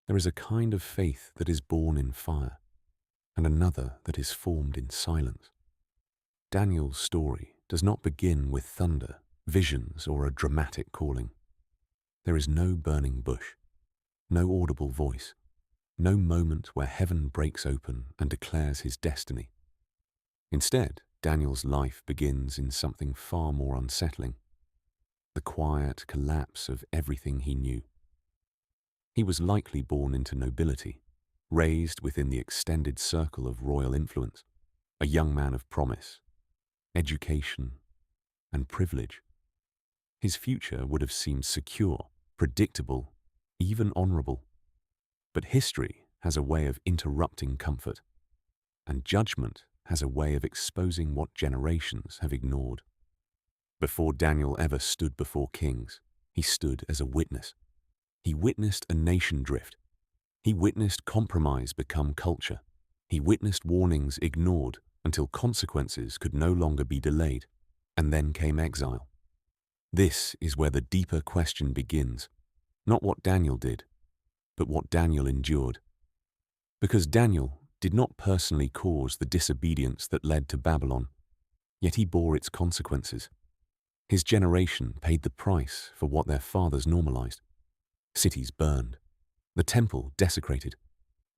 There is a kind of faith that is born in fire, and another that is formed in silence. Daniel's story does not begin with thunder, visions, or a dramatic calling. There is no burning bush, no audible voice, no moment where heaven breaks open and declares his destiny. Instead, Daniel's life begins in something far more unsettling: the quiet collapse of everything he knew. He was likely born into nobility, raised within the extended circle of royal influence, a young man of promise, education, and privilege. His future would have seemed secure, predictable, even honorable. But history has a way of interrupting comfort, and judgment has a way of exposing what generations have ignored. Before Daniel ever stood before kings, he stood as a witness. He witnessed a nation drift. He witnessed compromise become culture. He witnessed warnings ignored until consequences could no longer be delayed. And then came exile. This is where the deeper question begins, not what Daniel did, but what Daniel endured. Because Daniel did not personally cause the disobedience that led to Babylon, yet he bore its consequences. His generation paid the price for what their fathers normalized. Cities burned, the temple desecrated,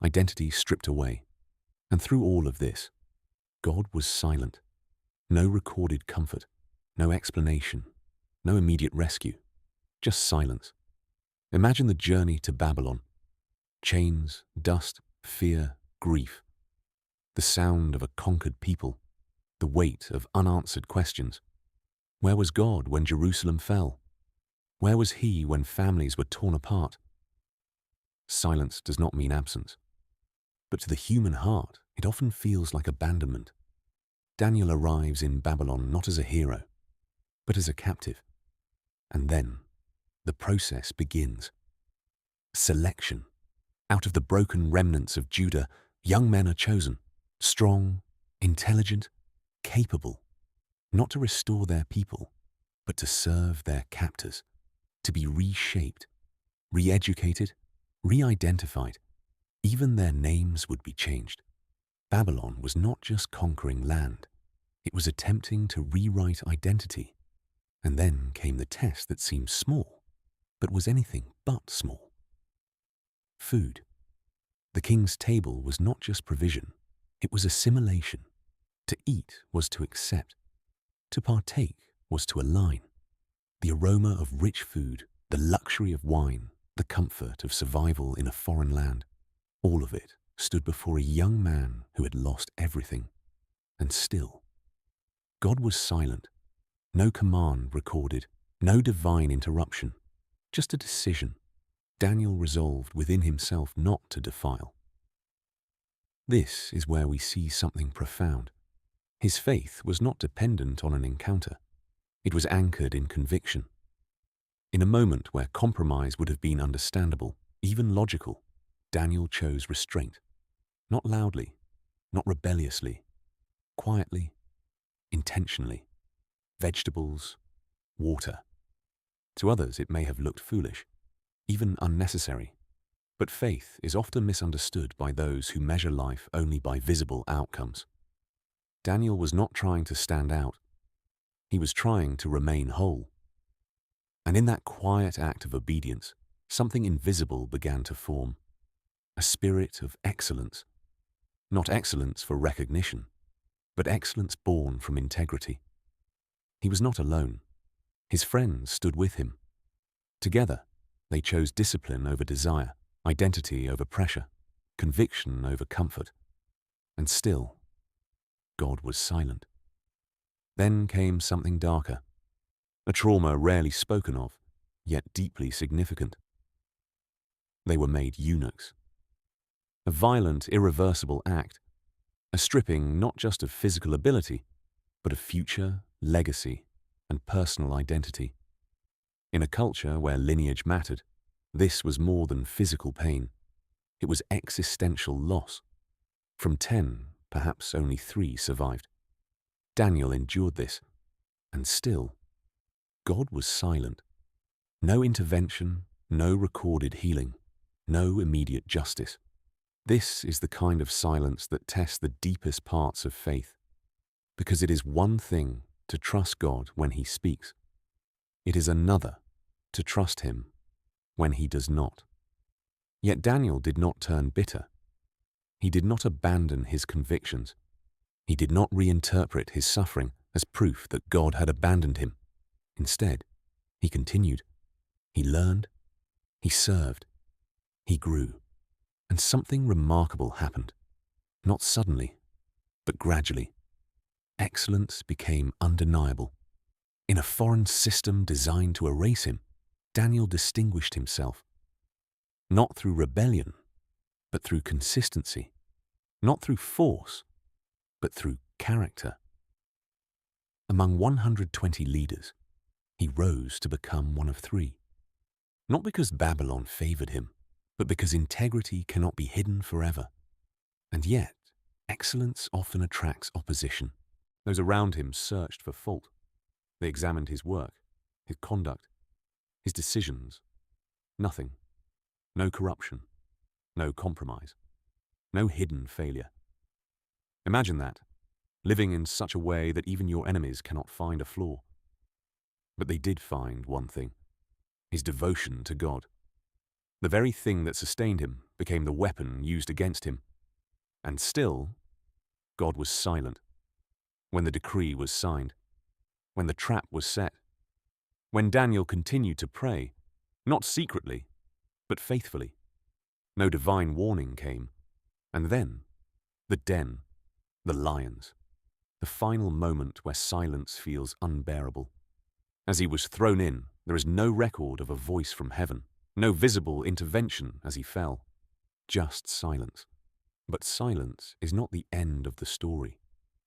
identity stripped away. And through all of this, God was silent. No recorded comfort, no explanation, no immediate rescue, just silence. Imagine the journey to Babylon. Chains, dust, fear, grief. The sound of a conquered people, the weight of unanswered questions. Where was God when Jerusalem fell? Where was he when families were torn apart? Silence does not mean absence, but to the human heart, it often feels like abandonment. Daniel arrives in Babylon not as a hero, but as a captive. And then the process begins. Selection. Out of the broken remnants of Judah, young men are chosen, strong, intelligent, capable, not to restore their people, but to serve their captors, to be reshaped, re-educated, re-identified. Even their names would be changed. Babylon was not just conquering land, it was attempting to rewrite identity. And then came the test that seemed small, but was anything but small. Food. The king's table was not just provision, it was assimilation. To eat was to accept. To partake was to align. The aroma of rich food, the luxury of wine, the comfort of survival in a foreign land, all of it stood before a young man who had lost everything. And still, God was silent. No command recorded, no divine interruption, just a decision. Daniel resolved within himself not to defile. This is where we see something profound. His faith was not dependent on an encounter. It was anchored in conviction. In a moment where compromise would have been understandable, even logical, Daniel chose restraint. Not loudly, not rebelliously, quietly, intentionally. Vegetables, water. To others it may have looked foolish, even unnecessary, but faith is often misunderstood by those who measure life only by visible outcomes. Daniel was not trying to stand out. He was trying to remain whole. And in that quiet act of obedience, something invisible began to form. A spirit of excellence. Not excellence for recognition, but excellence born from integrity. He was not alone. His friends stood with him. Together, they chose discipline over desire, identity over pressure, conviction over comfort. And still, God was silent. Then came something darker, a trauma rarely spoken of, yet deeply significant. They were made eunuchs. A violent, irreversible act, a stripping not just of physical ability, but of future, legacy, and personal identity. In a culture where lineage mattered, this was more than physical pain. It was existential loss. From 10, perhaps only 3 survived. Daniel endured this, and still, God was silent. No intervention, no recorded healing. no immediate justice. This is the kind of silence that tests the deepest parts of faith, because it is one thing to trust God when He speaks. It is another to trust Him when He does not. Yet Daniel did not turn bitter. He did not abandon his convictions. He did not reinterpret his suffering as proof that God had abandoned him. Instead, he continued. He learned. He served. He grew. And something remarkable happened. Not suddenly, but gradually. Excellence became undeniable. In a foreign system designed to erase him, Daniel distinguished himself. Not through rebellion, but through consistency. Not through force, but through character. Among 120 leaders, he rose to become one of 3. Not because Babylon favored him, but because integrity cannot be hidden forever. And yet, excellence often attracts opposition. Those around him searched for fault. They examined his work, his conduct, his decisions. Nothing. No corruption. No compromise. No hidden failure. Imagine that, living in such a way that even your enemies cannot find a flaw. But they did find one thing: his devotion to God. The very thing that sustained him became the weapon used against him. And still, God was silent. When the decree was signed, when the trap was set, when Daniel continued to pray, not secretly, but faithfully, no divine warning came. And then, the den, the lions, the final moment where silence feels unbearable. As he was thrown in, there is no record of a voice from heaven, no visible intervention as he fell, just silence. But silence is not the end of the story,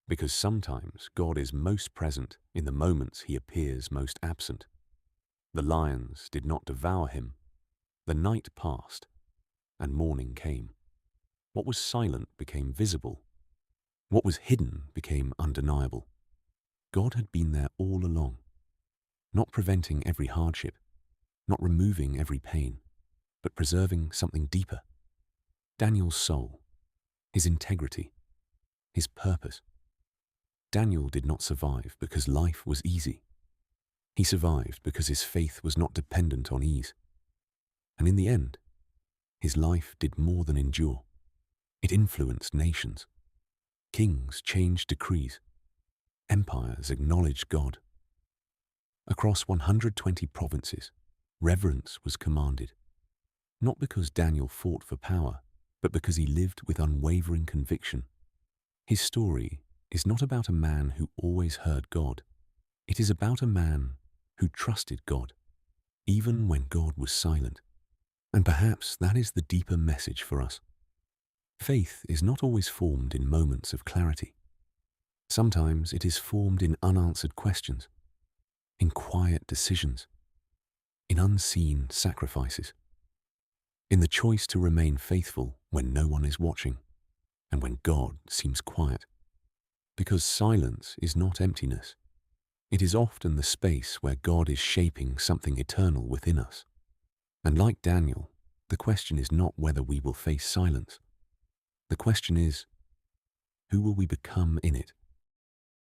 because sometimes God is most present in the moments he appears most absent. The lions did not devour him. The night passed, and morning came. What was silent became visible. What was hidden became undeniable. God had been there all along, not preventing every hardship, not removing every pain, but preserving something deeper. Daniel's soul, his integrity, his purpose. Daniel did not survive because life was easy. He survived because his faith was not dependent on ease. And in the end, his life did more than endure. It influenced nations. Kings changed decrees. Empires acknowledged God. Across 120 provinces, reverence was commanded, not because Daniel fought for power, but because he lived with unwavering conviction. His story is not about a man who always heard God. It is about a man who trusted God, even when God was silent. And perhaps that is the deeper message for us. Faith is not always formed in moments of clarity. Sometimes it is formed in unanswered questions, in quiet decisions, in unseen sacrifices, in the choice to remain faithful when no one is watching and when God seems quiet. Because silence is not emptiness. It is often the space where God is shaping something eternal within us. And like Daniel, the question is not whether we will face silence. The question is, who will we become in it?